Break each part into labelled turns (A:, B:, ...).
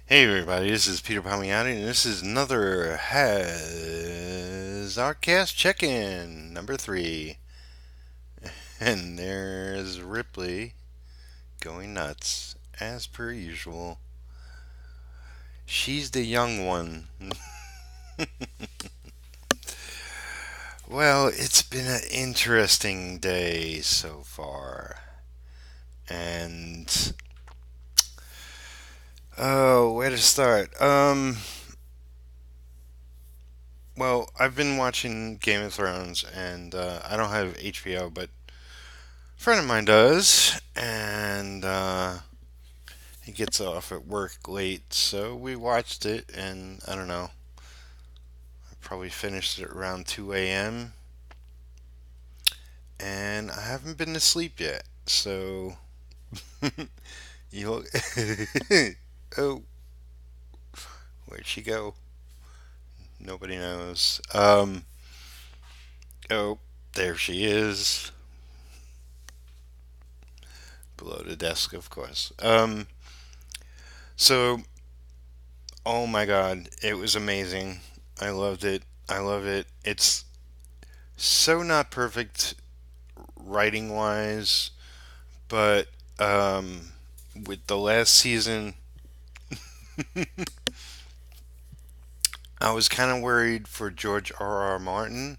A: Hey everybody, this is Peter Palmiotti, and this is another Has ARTCAST check-in, number 3. And there's Ripley going nuts, as per usual. She's the young one. Well, it's been an interesting day so far. And, oh, where to start? Well, I've been watching Game of Thrones, and I don't have HBO, but a friend of mine does, and he gets off at work late, so we watched it, and I don't know, I probably finished it around 2 a.m., and I haven't been to sleep yet, so you oh, where'd she go? Nobody knows. Oh, there she is, below the desk, of course. So, oh my god, it was amazing. I loved it. I love it. It's so not perfect writing wise, but with the last season, I was kind of worried for George R. R. Martin.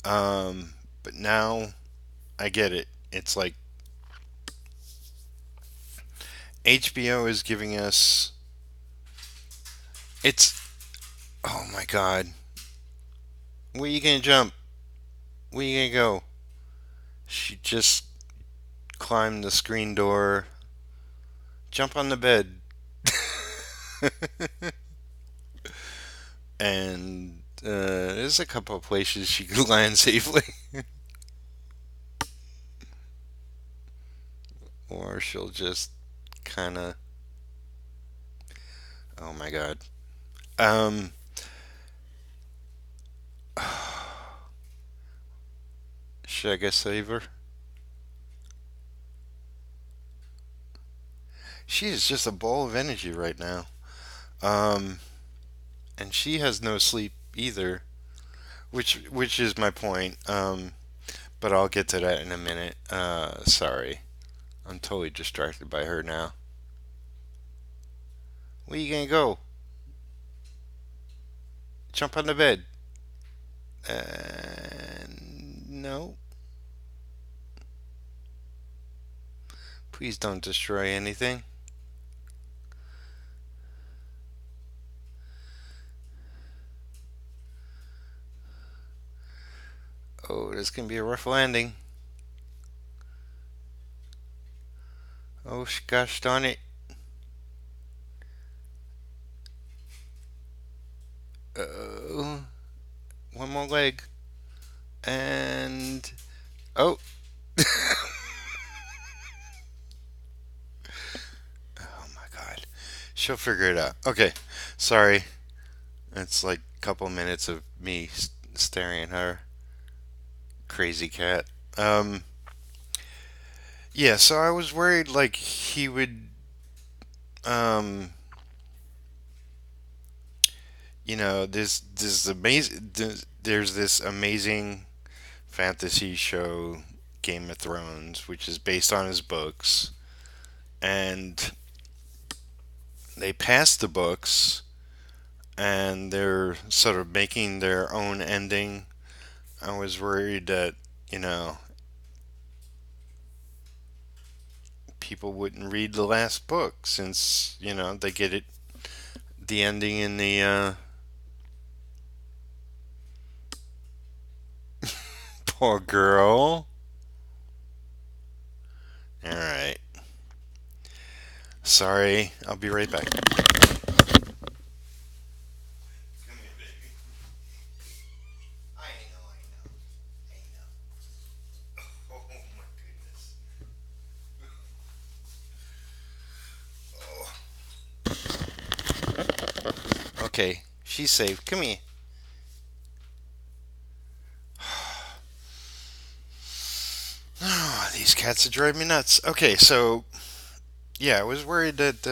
A: But now I get it. It's like HBO is giving us. It's. Oh my god. Where you gonna jump? Where you gonna go? She just climbed the screen door. Jump on the bed. And there's a couple of places she could land safely. Or she'll just kind of. Oh my god. Um, should I guess save her? She is just a ball of energy right now. Um, and she has no sleep either, which is my point. But I'll get to that in a minute. Sorry, I'm totally distracted by her now. Where you gonna go? Jump on the bed. No. Please don't destroy anything. Oh, this can be a rough landing. Oh, gosh darn it. Oh, one more leg. And. Oh. Oh my god. She'll figure it out. Okay. Sorry. It's like a couple minutes of me staring at her. Crazy cat. Um. Yeah, so I was worried like he would. Um. There's amazing. There's this amazing fantasy show, Game of Thrones, which is based on his books, and they passed the books, and they're sort of making their own ending. I was worried that you know people wouldn't read the last book since they get it the ending in the poor girl. All right, sorry, I'll be right back. Come here, baby. I know, I know, I know. Oh my goodness. Oh. Okay, she's safe. Come here. Oh, these cats are driving me nuts. Okay, so yeah, I was worried that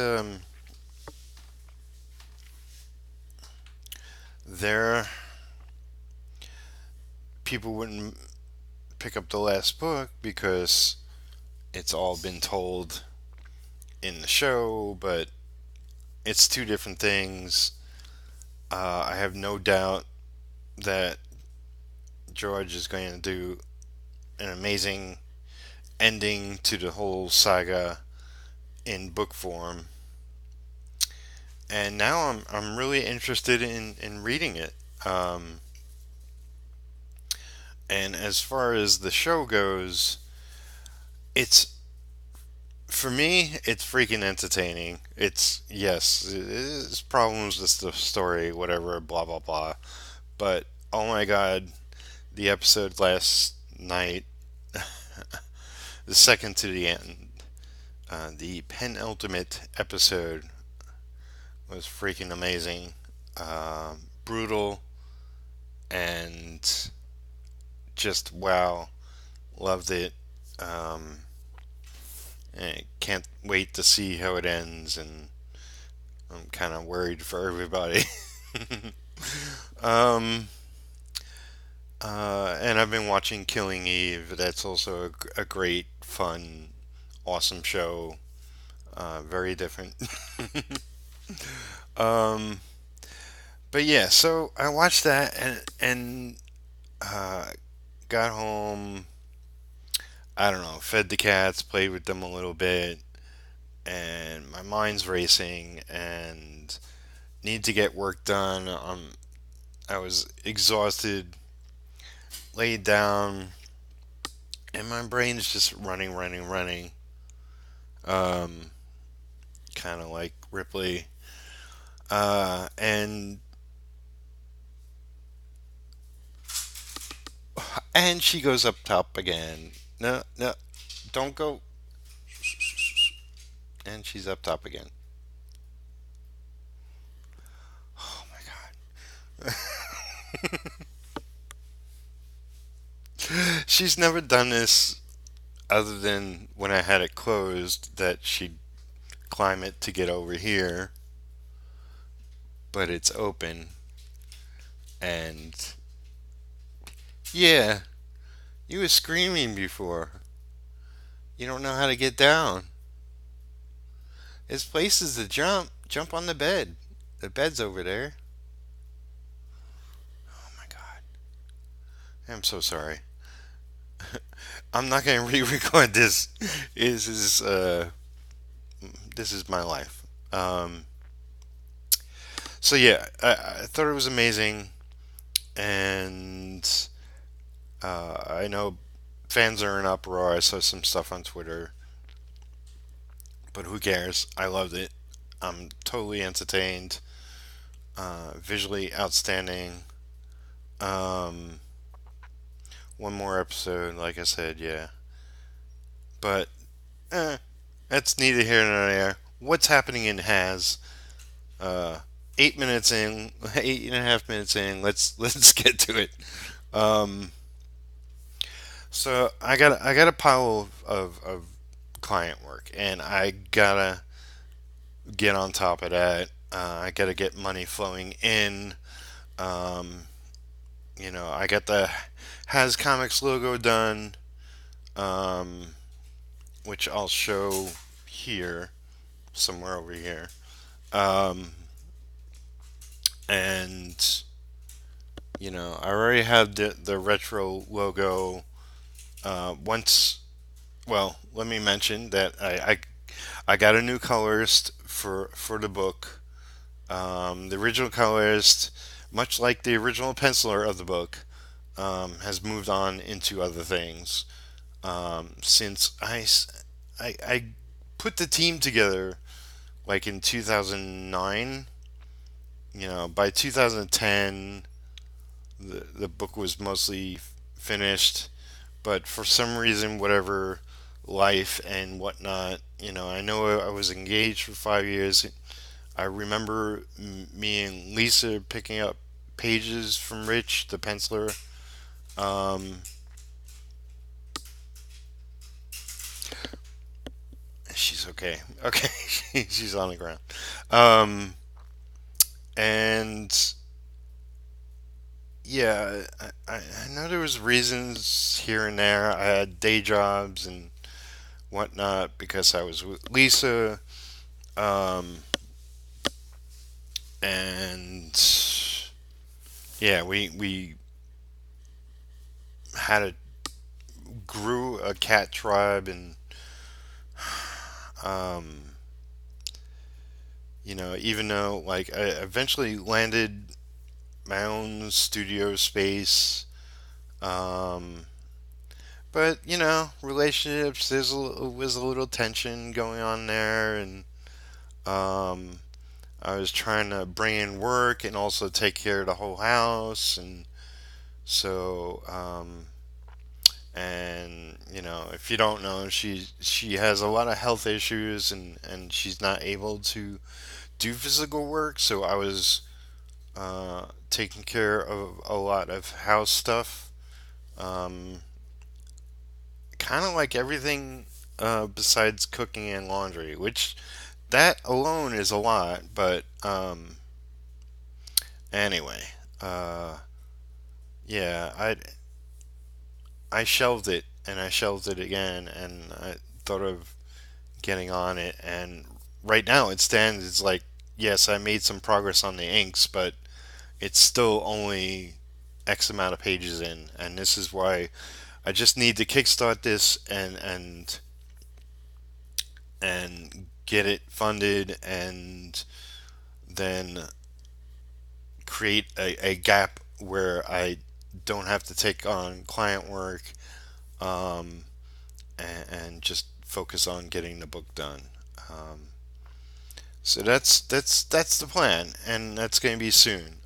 A: there people wouldn't pick up the last book because it's all been told in the show, but it's two different things. I have no doubt that George is going to do an amazing ending to the whole saga in book form. And now I'm really interested in reading it. Um, and as far as the show goes, it's for me, it's freaking entertaining. It's yes, it's problems with the story, whatever, blah blah blah. But oh my god, the episode last night, the second to the end, the penultimate episode was freaking amazing, brutal, and just wow, loved it. Um, and can't wait to see how it ends, and I'm kind of worried for everybody. um, and I've been watching Killing Eve. That's also a great, fun, awesome show. Very different. um, but yeah, so I watched that and uh, got home. I don't know, fed the cats, played with them a little bit, and my mind's racing and need to get work done. I was exhausted, laid down, and my brain's just running, running, running. Um, kind of like Ripley. And she goes up top again. No, no, don't go. And she's up top again. Oh my god. She's never done this other than when I had it closed that she'd climb it to get over here, but it's open. And yeah, you were screaming before. You don't know how to get down. There's places to jump. Jump on the bed. The bed's over there. Oh my god. I'm so sorry. I'm not gonna re-record this. This is this is my life. So yeah, I thought it was amazing, and I know fans are in uproar. I saw some stuff on Twitter, but who cares? I loved it. I'm totally entertained. Visually outstanding. Um, one more episode, like I said, yeah. But eh, that's neither here nor there. What's happening in Has? Uh, 8 minutes in, 8.5 minutes in. Let's get to it. Um, so I got a pile of client work, and I gotta get on top of that. I gotta get money flowing in. Um, I got the Has Comics logo done, um, which I'll show here, somewhere over here. Um, and I already have the retro logo. Once, well, let me mention that I got a new colorist for the book. The original colorist, much like the original penciler of the book, has moved on into other things. Since I put the team together like in 2009, by 2010, the book was mostly finished, but for some reason, whatever, life and whatnot, I know I was engaged for 5 years. I remember me and Lisa picking up pages from Rich, the penciler. Um, she's okay. Okay, she's on the ground. Um, and yeah, I know there was reasons here and there. I had day jobs and whatnot because I was with Lisa, um, and yeah, we had a grew a cat tribe, and um, even though like I eventually landed my own studio space, um, but relationships, was a little tension going on there, and um, I was trying to bring in work and also take care of the whole house, and so and if you don't know, she has a lot of health issues, and she's not able to do physical work. So I was taking care of a lot of house stuff, um, kind of like everything besides cooking and laundry, which that alone is a lot. But anyway, uh, yeah, I shelved it, and I shelved it again, and I thought of getting on it. And right now it stands. It's like, yes, I made some progress on the inks, but it's still only X amount of pages in, and this is why I just need to kickstart this and get it funded, and then create a gap where I don't have to take on client work, um, and just focus on getting the book done. Um, so that's the plan, and that's going to be soon.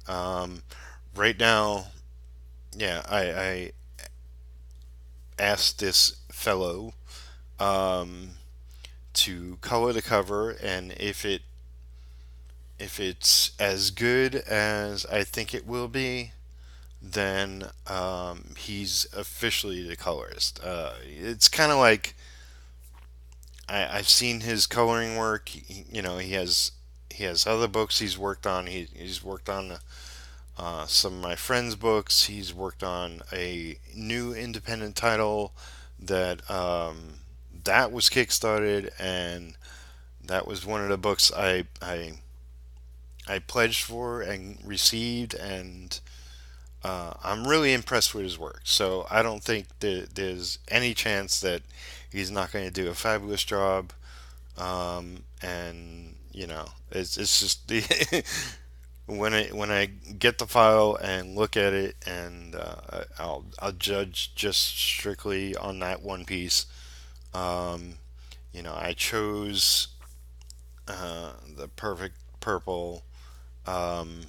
A: Right now, yeah, I asked this fellow um, to color the cover, and if it's as good as I think it will be, then he's officially the colorist. It's kind of like I've seen his coloring work. He has other books he's worked on. He's worked on some of my friends' books. He's worked on a new independent title that was kickstarted, and that was one of the books I pledged for and received, and I'm really impressed with his work. So I don't think that there's any chance that he's not going to do a fabulous job. And it's just when I get the file and look at it, and I'll judge just strictly on that one piece. Um, I chose the perfect purple. Um,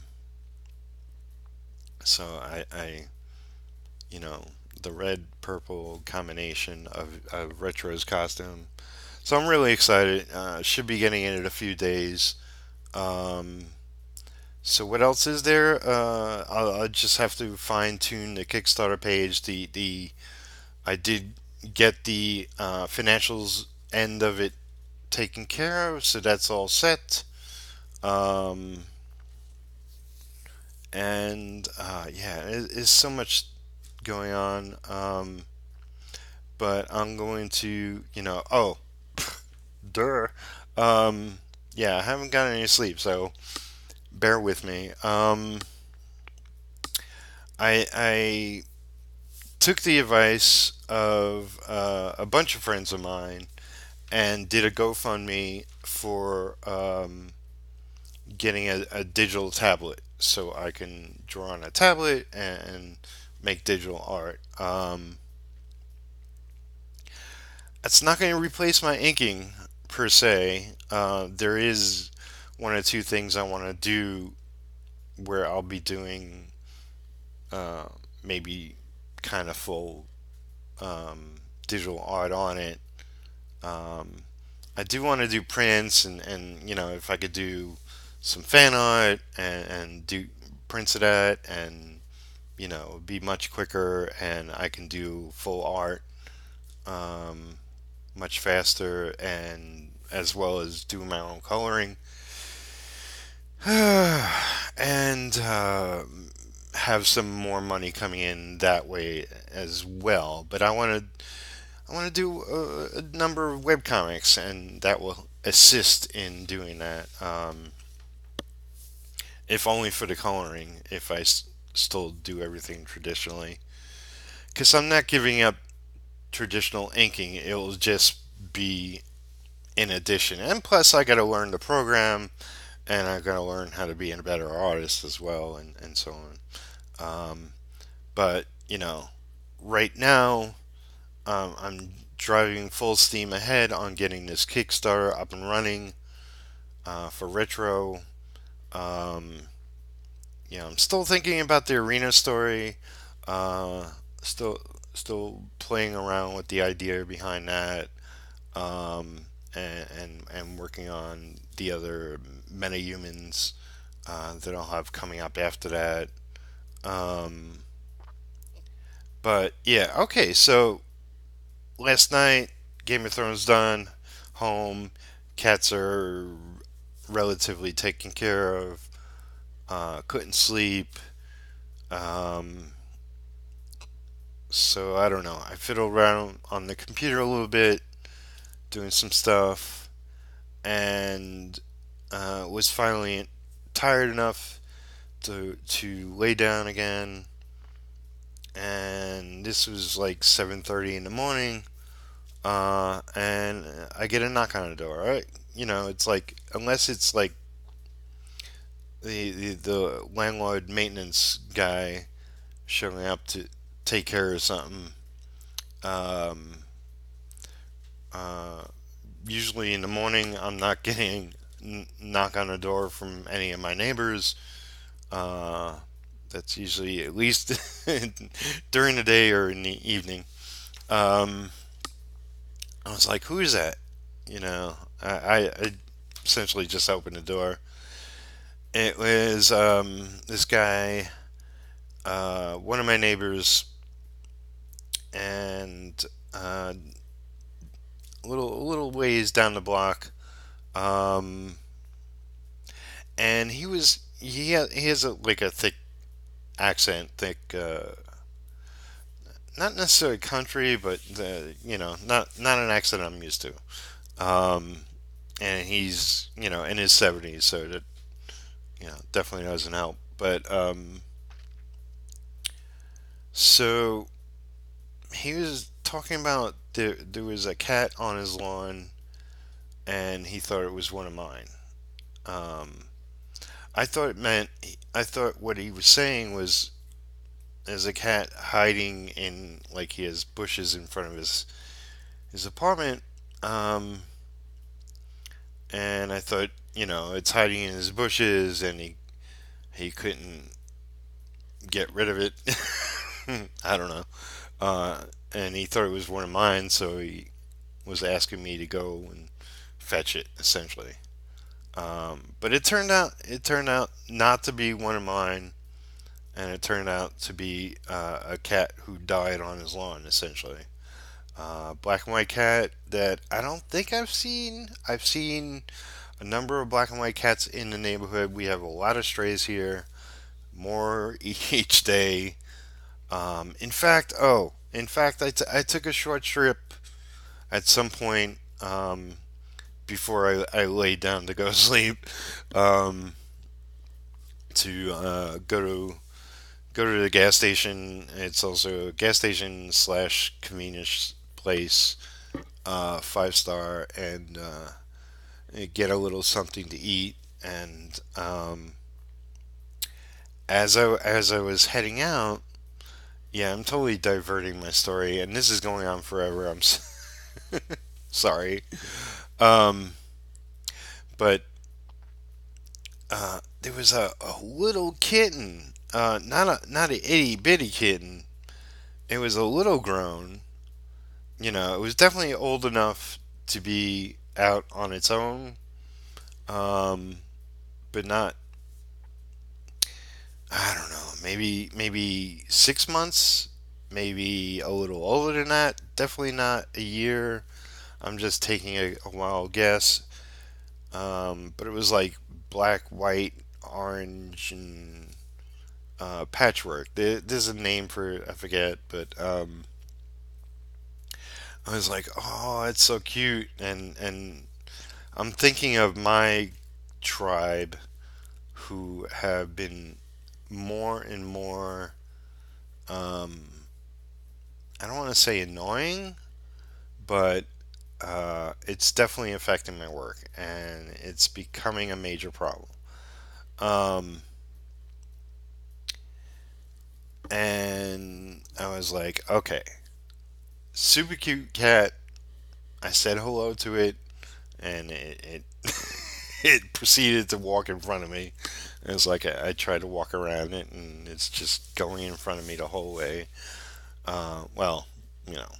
A: so I the red purple combination of Retro's costume. So I'm really excited. Should be getting it in a few days. Um, so what else is there? I'll just have to fine tune the Kickstarter page. The I did get the financials end of it taken care of, so that's all set. Um, and yeah, it's so much going on. But I'm going to, oh, duh. Um, yeah, I haven't gotten any sleep, so bear with me. I took the advice of a bunch of friends of mine and did a GoFundMe for getting a digital tablet so I can draw on a tablet and make digital art. It's not going to replace my inking per se. There is one or two things I want to do where I'll be doing uh, maybe kind of full digital art on it. Um, I do want to do prints, and if I could do some fan art and do prints of that, and be much quicker, and I can do full art um, much faster, and as well as do my own coloring and have some more money coming in that way as well. But I want to do a number of webcomics, and that will assist in doing that. If only for the coloring, if still do everything traditionally. Because I'm not giving up traditional inking, it'll just be in addition. And plus, I got to learn the program, and I got to learn how to be a better artist as well, and so on. But, right now, I'm driving full steam ahead on getting this Kickstarter up and running for Retro. Um, I'm still thinking about the arena story. Uh, still, still playing around with the idea behind that, and working on the other meta-humans that I'll have coming up after that. Um, but yeah, okay. So last night, Game of Thrones done, home, cats are relatively taken care of. Couldn't sleep. Um, so I don't know. I fiddled around on the computer a little bit, doing some stuff, and was finally tired enough to lay down again. And this was like 7:30 in the morning, and I get a knock on the door. Right? It's like unless it's like the landlord maintenance guy showing up to take care of something. Um, uh, Usually in the morning, I'm not getting knock on the door from any of my neighbors. Uh, that's usually at least during the day or in the evening. Um, I was like, "Who is that?" I essentially just opened the door. It was this guy, one of my neighbors, and a little ways down the block. Um, and he has like a thick accent, thick, not necessarily country, but not an accent I'm used to. Um, and he's in his 70s, so that definitely doesn't help. But so he was talking about there was a cat on his lawn, and he thought it was one of mine. Um, I thought what he was saying was there's a cat hiding in, like, he has bushes in front of his apartment. Um, and I thought, it's hiding in his bushes, and he couldn't get rid of it. I don't know. And he thought it was one of mine, so he was asking me to go and fetch it, essentially. But it turned out not to be one of mine, and it turned out to be a cat who died on his lawn, essentially. Black and white cat that I don't think I've seen. I've seen a number of black and white cats in the neighborhood. We have a lot of strays here, more each day. In fact, I took a short trip at some point before I laid down to go to sleep, um, to go to the gas station. It's also a gas station slash convenience place, 5 star, and get a little something to eat. And as I was heading out, yeah, I'm totally diverting my story, and this is going on forever. Sorry, um, but there was a little kitten, not a itty bitty kitten. It was a little grown. It was definitely old enough to be out on its own, um, but not. I don't know. Maybe 6 months. Maybe a little older than that. Definitely not a year. I'm just taking a wild guess. But it was like black, white, orange, and patchwork. There's a name for it, I forget, but I was like, oh, it's so cute, and I'm thinking of my tribe who have been more and more. Um, I don't want to say annoying, but it's definitely affecting my work, and it's becoming a major problem. Um, and I was like, okay, super cute cat. I said hello to it, and it it proceeded to walk in front of me. And it's like I tried to walk around it, and it's just going in front of me the whole way. Well, you know,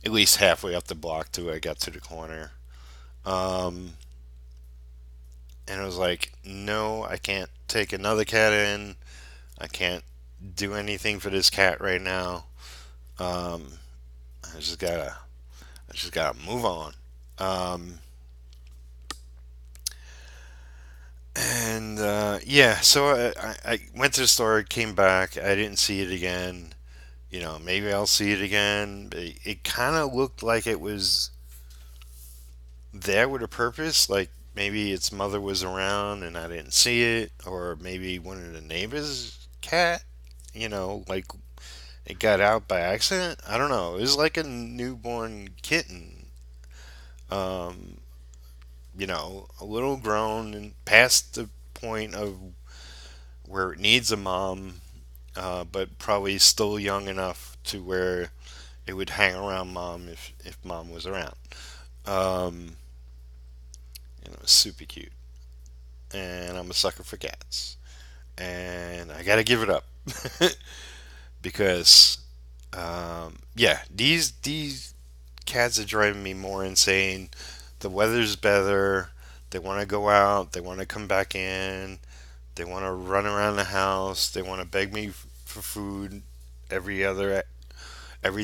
A: at least halfway up the block till I got to the corner. Um, and I was like, no, I can't take another cat in. I can't do anything for this cat right now. Um, I just gotta, I just gotta move on. Um, and yeah, so I went to the store, came back. I didn't see it again. Maybe I'll see it again. But it kind of looked like it was there with a purpose. Like maybe its mother was around and I didn't see it, or maybe one of the neighbors' cat. Like it got out by accident. I don't know. It was like a newborn kitten. Um, a little grown and past the point of where it needs a mom, but probably still young enough to where it would hang around mom if mom was around. Um, and it was super cute. And I'm a sucker for cats. And I gotta give it up because, yeah, these cats are driving me more insane. The weather's better. They want to go out. They want to come back in. They want to run around the house. They want to beg me for food every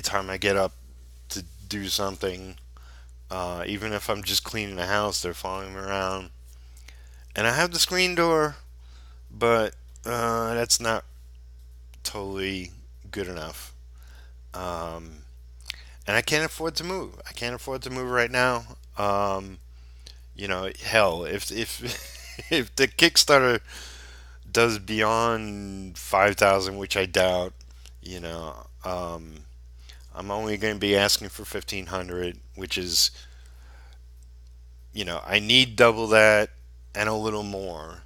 A: time I get up to do something. Even if I'm just cleaning the house, they're following me around. And I have the screen door, but that's not totally good enough. Um, and I can't afford to move. I can't afford to move right now. Hell, if if the Kickstarter does beyond 5,000, which I doubt, you know, I'm only going to be asking for 1,500, which is, I need double that and a little more,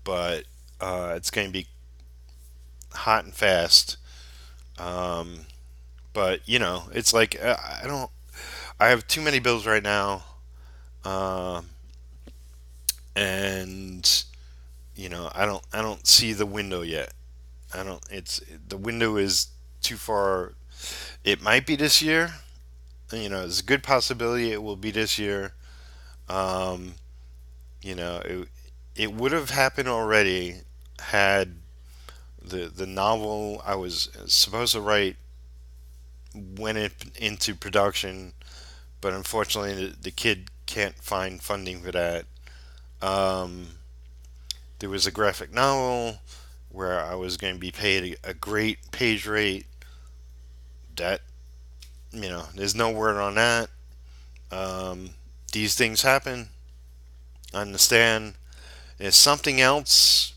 A: but it's going to be hot and fast. Um, but it's like I don't. I have too many bills right now, um, and I don't see the window yet. I don't. It's the window is too far. It might be this year. There's a good possibility it will be this year. Um, it would have happened already had the novel I was supposed to write went into production, but unfortunately the kid can't find funding for that. Um, there was a graphic novel where I was going to be paid a great page rate. That there's no word on that. Um, these things happen. I understand. There's something else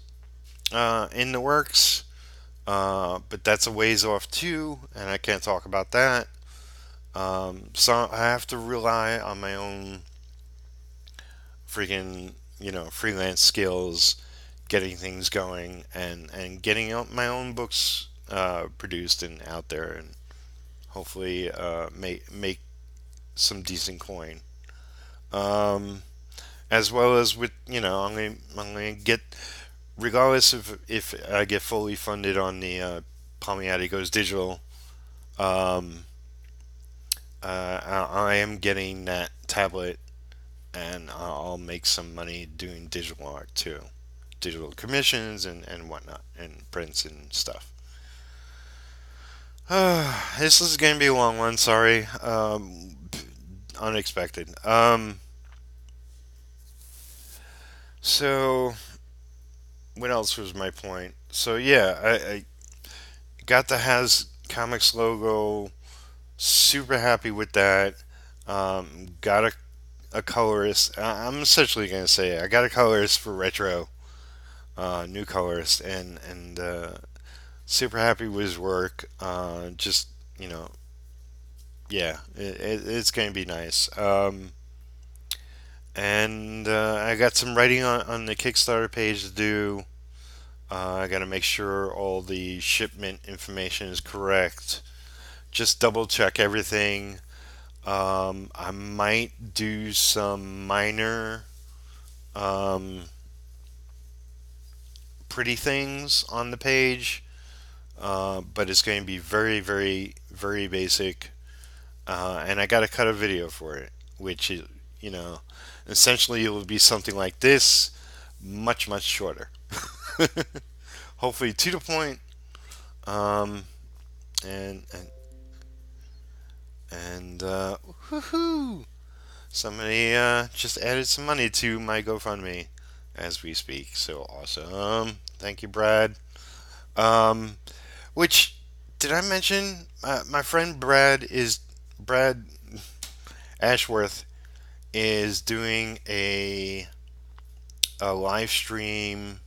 A: in the works, but that's a ways off too, and I can't talk about that. So I have to rely on my own freaking freelance skills, getting things going, and getting my own books produced and out there, and hopefully make some decent coin. Um, as well as with I'm gonna get, regardless of if I get fully funded on the Palmiotti goes digital. Um, I am getting that tablet, and I'll make some money doing digital art too, digital commissions and whatnot, and prints and stuff. This is gonna be a long one. Sorry, unexpected. So what else was my point? So yeah, I got the Has Comics logo. Super happy with that. Got a colorist. I'm essentially gonna say I got a colorist for retro, new colorist, and super happy with his work. Just you know, yeah, it's gonna be nice. And I got some writing on the Kickstarter page to do. I got to make sure all the shipment information is correct. Just double check everything. I might do some minor um, pretty things on the page, but it's going to be very, very, very basic. And I got to cut a video for it, which is, you know, essentially it will be something like this, much, much shorter. Hopefully to the point. Um, and and and woohoo! Somebody just added some money to my GoFundMe as we speak. So awesome! Thank you, Brad. Um, which did I mention? My friend Brad Ashworth is doing a live stream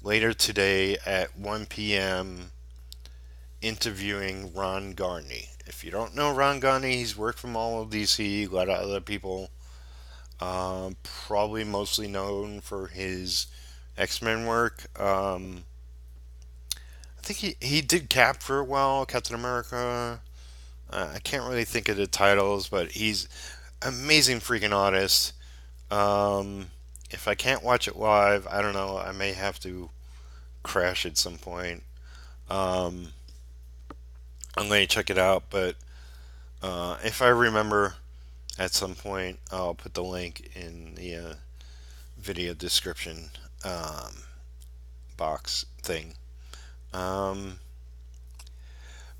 A: later today at 1 p.m. interviewing Ron Garney. If you don't know Ron Garney, he's worked from all of DC, a lot of other people. Probably mostly known for his X-Men work. I think he did Cap for a while, Captain America. I can't really think of the titles, but he's amazing freaking artist. If I can't watch it live, I don't know. I may have to crash at some point. Um, I'm going to check it out, but if I remember at some point, I'll put the link in the video description box thing. Um,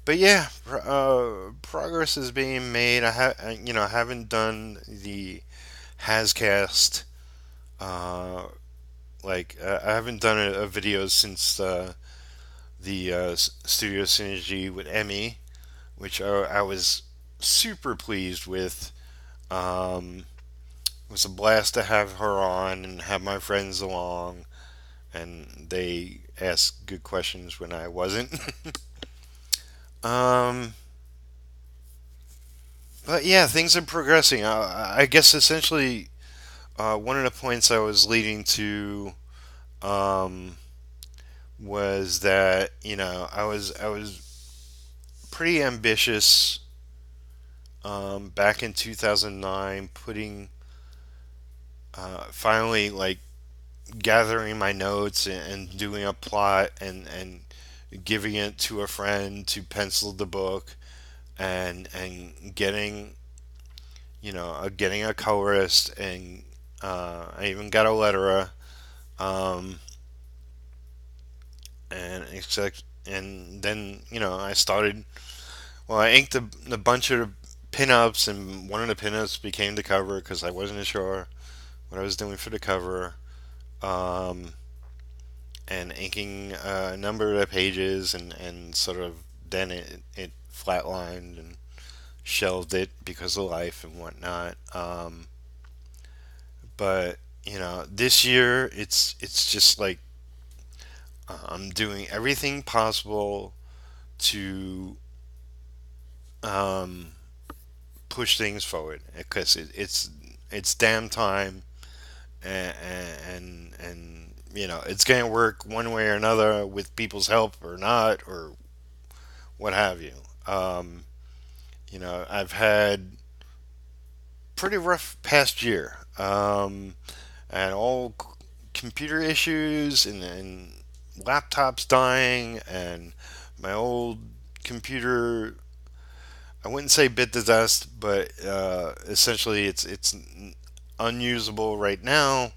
A: but yeah, progress is being made. I haven't done the Hascast. Uh, I haven't done a video since the Studio Synergy with Emmy, which I was super pleased with. It was a blast to have her on and have my friends along, and they asked good questions when I wasn't. um, but yeah, things are progressing. I guess essentially one of the points I was leading to um, was that I was pretty ambitious back in 2009, putting finally like gathering my notes and doing a plot and giving it to a friend to pencil the book and getting a colorist and I even got a letterer um, and then I started. Well, I inked a bunch of pinups, and one of the pinups became the cover because I wasn't sure what I was doing for the cover. Um, and inking a number of the pages, and sort of then it flatlined and shelved it because of life and whatnot. But this year it's just like I'm doing everything possible to um, push things forward because it's damn time, and it's gonna work one way or another with people's help or not or what have you. Um, I've had pretty rough past year, and all computer issues and laptops dying and my old computer. I wouldn't say bit the dust, but essentially it's unusable right now.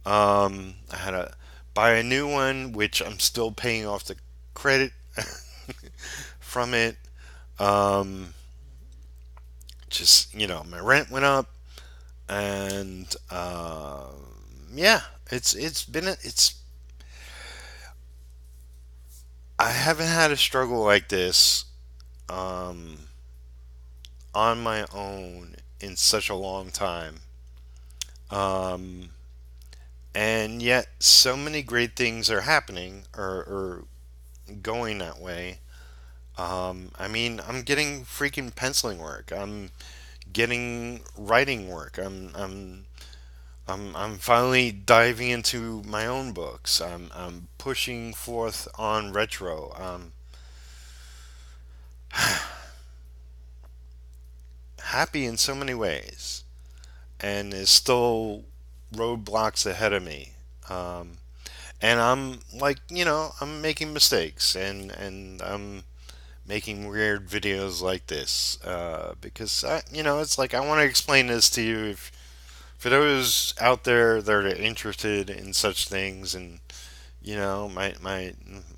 A: I had to buy a new one, which I'm still paying off the credit from it. Um, just my rent went up, and yeah, it's I haven't had a struggle like this um, on my own in such a long time. Um, and yet, so many great things are happening or going that way. I mean, I'm getting freaking penciling work. I'm getting writing work. I'm finally diving into my own books. I'm pushing forth on retro. Happy in so many ways, and there's still roadblocks ahead of me. Um, and I'm like, I'm making mistakes, and I'm making weird videos like this because it's like I want to explain this to you if for those out there that are interested in such things, and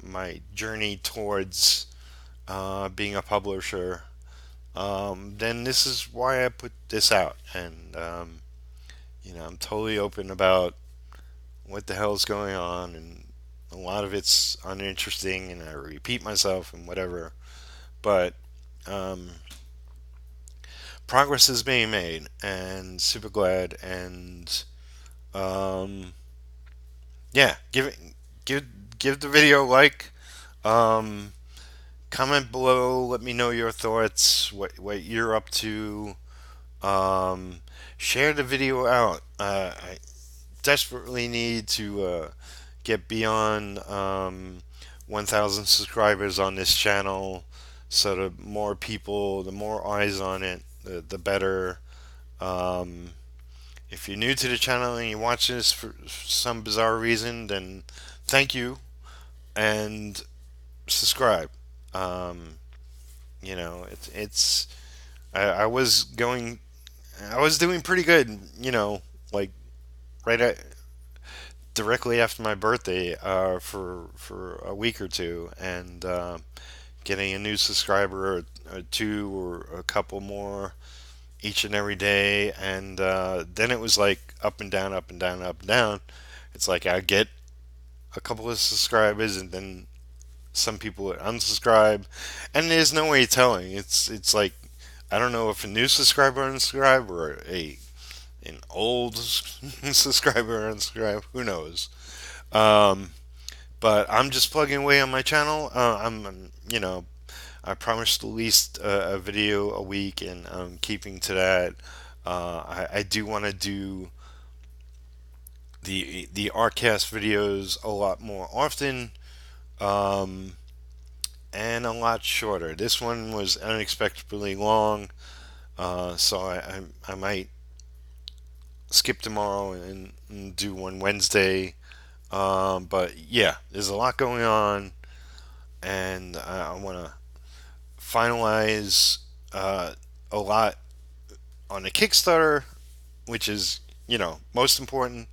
A: my journey towards being a publisher. Then this is why I put this out, and I'm totally open about what the hell's going on, and a lot of it's uninteresting, and I repeat myself and whatever. But um, progress is being made, and super glad. And um, yeah, give give the video a like. Um, Comment below. Let me know your thoughts. What you're up to. Um, Share the video out. I desperately need to get beyond 1,000 subscribers on this channel. So the more people, the more eyes on it, the better. Um, if you're new to the channel and you're watching this for some bizarre reason, then thank you and subscribe. Um, it's I was going, I was doing pretty good. Like right at directly after my birthday for a week or two, and getting a new subscriber or two or a couple more each and every day, and then it was like up and down, up and down, up and down. It's like I get a couple of subscribers, and then some people would unsubscribe, and there's no way of telling. It's like I don't know if a new subscriber unsubscribe or a an old subscriber unsubscribe. Who knows? Um, but I'm just plugging away on my channel. I promised at least a video a week, and I'm keeping to that. I do want to do the Artcast videos a lot more often, um, and a lot shorter. This one was unexpectedly long, so I might skip tomorrow and do one Wednesday. But yeah, there's a lot going on, and I want to finalize a lot on the Kickstarter, which is most important,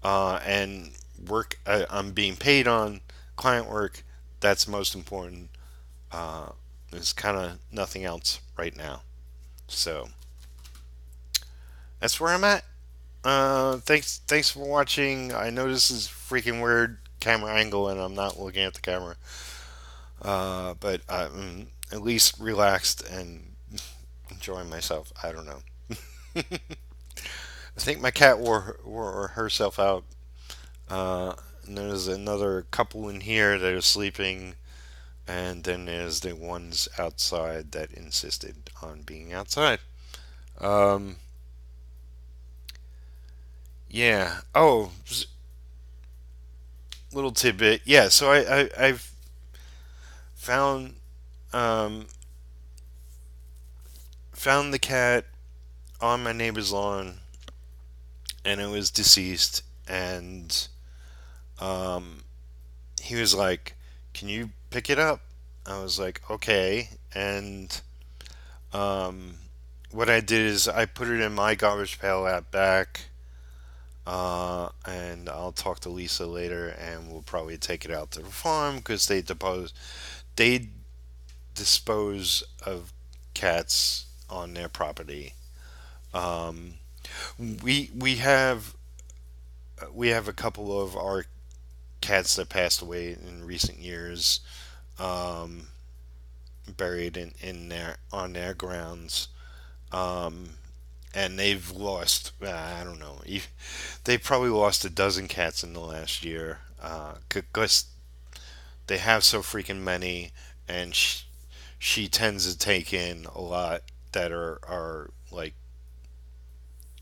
A: and work I'm being paid on client work. That's most important. Uh, there's kind of nothing else right now, so that's where I'm at. Thanks for watching. I know this is freaking weird camera angle, and I'm not looking at the camera. But I'm at least relaxed and enjoying myself. I don't know. I think my cat wore herself out. And there's another couple in here that are sleeping, and then there's the ones outside that insisted on being outside. Um, yeah. Oh, little tidbit. Yeah. So I've found um, found the cat on my neighbor's lawn, and it was deceased. And um, he was like, "Can you pick it up?" I was like, "Okay." And um, what I did is I put it in my garbage pail out back. And I'll talk to Lisa later, and we'll probably take it out to the farm because they dispose of cats on their property. Um, we have a couple of our cats that passed away in recent years. um, buried in their on their grounds. Um, and they've lost, I don't know, they probably lost a dozen cats in the last year, because they have so freaking many, and she tends to take in a lot that are like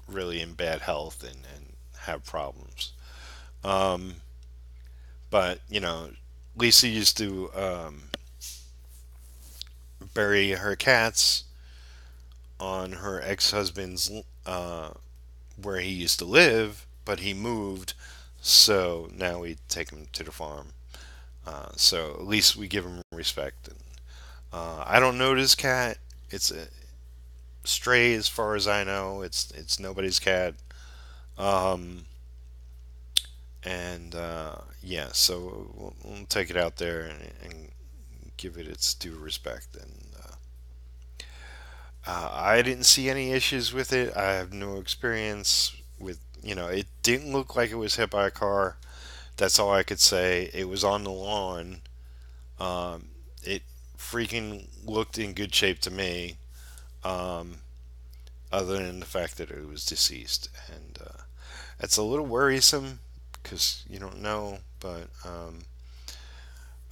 A: really in bad health and have problems. Um, but Lisa used to bury her cats on her ex-husband's where he used to live, but he moved, so now we take him to the farm. So at least we give him respect. And, I don't know this cat. It's a stray, as far as I know. It's nobody's cat. Um, and yeah, so we'll take it out there and give it its due respect. And I didn't see any issues with it. I have no experience with. It didn't look like it was hit by a car. That's all I could say. It was on the lawn. It freaking looked in good shape to me, um, other than the fact that it was deceased. And it's a little worrisome because you don't know. But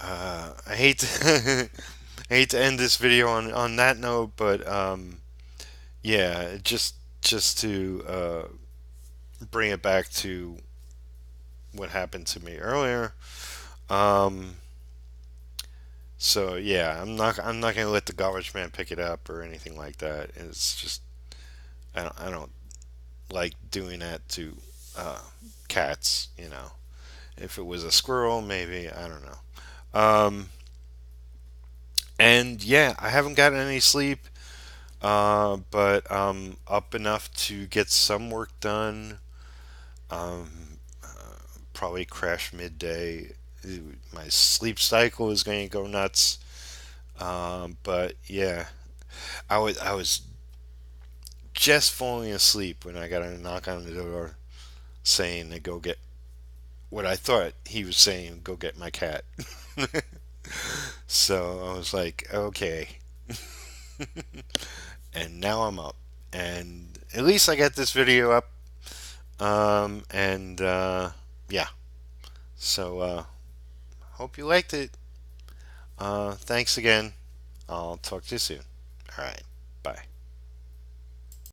A: I hate to I hate to end this video on that note. But yeah, just to bring it back to what happened to me earlier. Um, so yeah, I'm not gonna let the garbage man pick it up or anything like that. It's just I don't like doing that to uh, cats. If it was a squirrel, maybe, I don't know. And yeah, I haven't gotten any sleep, but up enough to get some work done. Um, Probably crash midday. My sleep cycle is going to go nuts. But yeah, I was just falling asleep when I got a knock on the door saying to go get what I thought he was saying, go get my cat. So I was like, okay. And now I'm up. And at least I got this video up. And yeah. So hope you liked it. Thanks again. I'll talk to you soon. All right.